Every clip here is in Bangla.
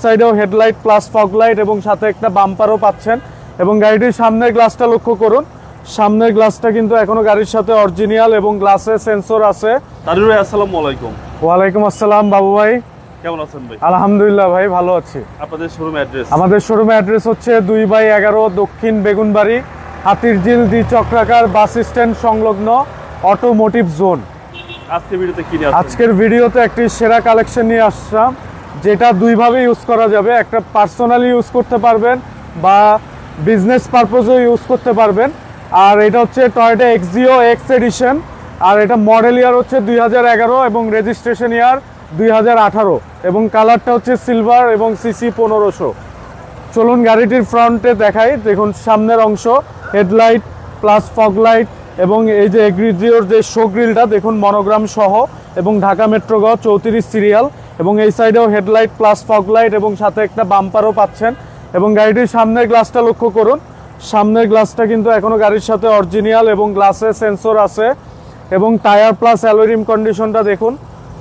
সাইডেও হেডলাইট প্লাস ফগ লাইট এবং সাথে একটা বাম্পারও পাচ্ছেন। এবং গাড়িটির সামনের গ্লাসটা লক্ষ্য করুন, সামনের গ্লাসটা কিন্তু এখনো গাড়ির সাথে অরিজিনাল এবং গ্লাসে সেন্সর আছে। তানভীর ভাই আসসালামু আলাইকুম। ওয়ালাইকুম আসসালাম বাবু ভাই, কেমন আছেন ভাই? আলহামদুলিল্লাহ ভাই, ভালো আছি। আপনাদের শোরুম অ্যাড্রেস? আমাদের শোরুমের অ্যাড্রেস হচ্ছে 2/11 দক্ষিণ বেগুনবাড়ি, হাতিরঝিল দ্বিচক্রাকার বাস স্ট্যান্ড সংলগ্ন অটোমোটিভ জোন। আজকের ভিডিওতে একটি সেরা কালেকশন নিয়ে আসলাম, যেটা দুইভাবে ইউজ করা যাবে। একটা পার্সোনালি ইউজ করতে পারবেন বা বিজনেস পারপোজেও ইউজ করতে পারবেন। আর এটা হচ্ছে টয়োটা এক্সিও এক্স এডিশন, আর এটা মডেল ইয়ার হচ্ছে 2011 এবং রেজিস্ট্রেশন ইয়ার 2018 এবং কালারটা হচ্ছে সিলভার এবং সিসি 1500। চলুন গাড়িটির ফ্রন্টে দেখাই। দেখুন সামনের অংশ, হেডলাইট প্লাস ফগ লাইট এবং এই যে এগ্রিজিওর যে শো গ্রিলটা দেখুন মনোগ্রাম সহ এবং ঢাকা মেট্রো গ 34 সিরিয়াল। এবং এই সাইডেও হেডলাইট প্লাস ফগ লাইট এবং সাথে একটা বাম্পারও পাচ্ছেন। এবং গাড়িটির সামনের গ্লাসটা লক্ষ্য করুন, সামনের গ্লাসটা কিন্তু এখনো গাড়ির সাথে অরিজিনাল এবং গ্লাসে সেন্সর আছে। এবং টায়ার প্লাস অ্যালয় রিম কন্ডিশনটা দেখুন,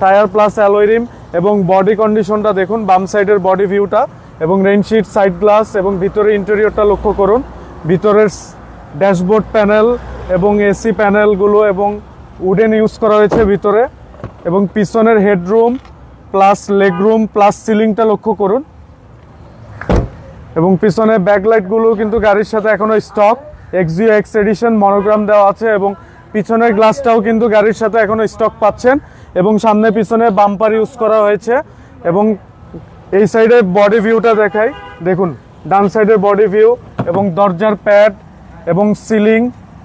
টায়ার প্লাস অ্যালয় রিম এবং বডি কন্ডিশনটা দেখুন, বাম সাইডের বডি ভিউটা এবং রেইনশিট, সাইড গ্লাস এবং ভিতরে ইন্টেরিয়রটা লক্ষ্য করুন। ভিতরের ড্যাশবোর্ড প্যানেল এবং এসি প্যানেলগুলো এবং উডেন ইউজ করা হয়েছে ভিতরে। এবং পিছনের হেডরুম প্লাস লেগরুম প্লাস সিলিংটা লক্ষ্য করুন। এবং পিছনে ব্যাকলাইটগুলো কিন্তু গাড়ির সাথে এখনো stock, Axio X addition monogram দেওয়া আছে। এবং পিছনের গ্লাসটাও কিন্তু গাড়ির সাথে এখনো স্টক পাচ্ছেন। এবং সামনে পিছনে বাম্পার ইউজ করা হয়েছে। এবং এই সাইডের বডি ভিউটা দেখাই, দেখুন ডান সাইডের বডি ভিউ এবং দরজার প্যাড এবং সিলিং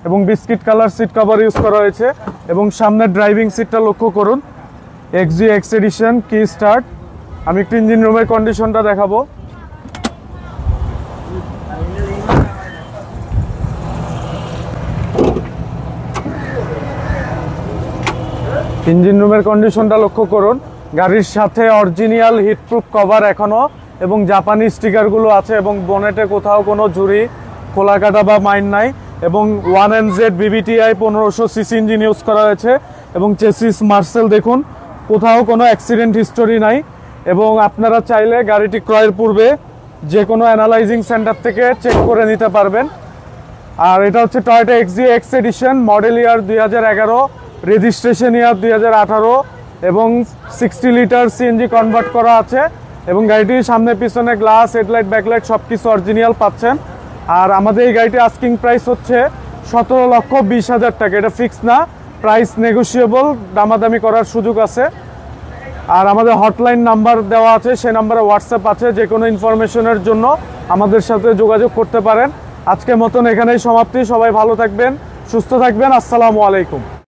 এবং biscuit colour seat cover use করা হয়েছে। এবং সামনের ড্রাইভিং সিটটা লক্ষ্য করুন, এক্সিও এক্স এডিশন কি স্টার্ট। আমি একটু ইঞ্জিন রুমের কন্ডিশনটা দেখাবো। ইঞ্জিন রুমের কন্ডিশনটা লক্ষ্য করুন, গাড়ির সাথে অরিজিনাল হিটপ্রুফ কভার এখনো এবং জাপানি স্টিকারগুলো আছে এবং বনেটে কোথাও কোনো ঝুরি খোলা কাটা বা মাইন নাই। এবং 1NZ BBTI 1500 CC engine use করা হয়েছে। এবং চেসিস মার্সেল দেখুন, কোথাও কোনো অ্যাক্সিডেন্ট হিস্টোরি নাই। এবং আপনারা চাইলে গাড়িটি ক্রয়ের পূর্বে যে কোনো অ্যানালাইজিং সেন্টার থেকে চেক করে নিতে পারবেন। আর এটা হচ্ছে Toyota Axio X addition, model ইয়ার 2011, রেজিস্ট্রেশন ইয়ার 2018 এবং 60 লিটার সিএনজি কনভার্ট করা আছে। এবং গাড়িটির সামনে পিছনে গ্লাস, হেডলাইট, ব্যাকলাইট সব কিছু অরিজিনাল পাচ্ছেন। আর আমাদের এই গাড়িটি আস্কিং প্রাইস হচ্ছে 17,20,000 টাকা। এটা ফিক্স না, প্রাইস নেগোশিয়েবল, দামাদামি করার সুযোগ আছে। আর আমাদের হটলাইন নাম্বার দেওয়া আছে, সেই নাম্বারে হোয়াটসঅ্যাপ আছে, যে কোনো ইনফরমেশনের জন্য আমাদের সাথে যোগাযোগ করতে পারেন। আজকের মতন এখানেই সমাপ্তি। সবাই ভালো থাকবেন, সুস্থ থাকবেন। আসসালামু আলাইকুম।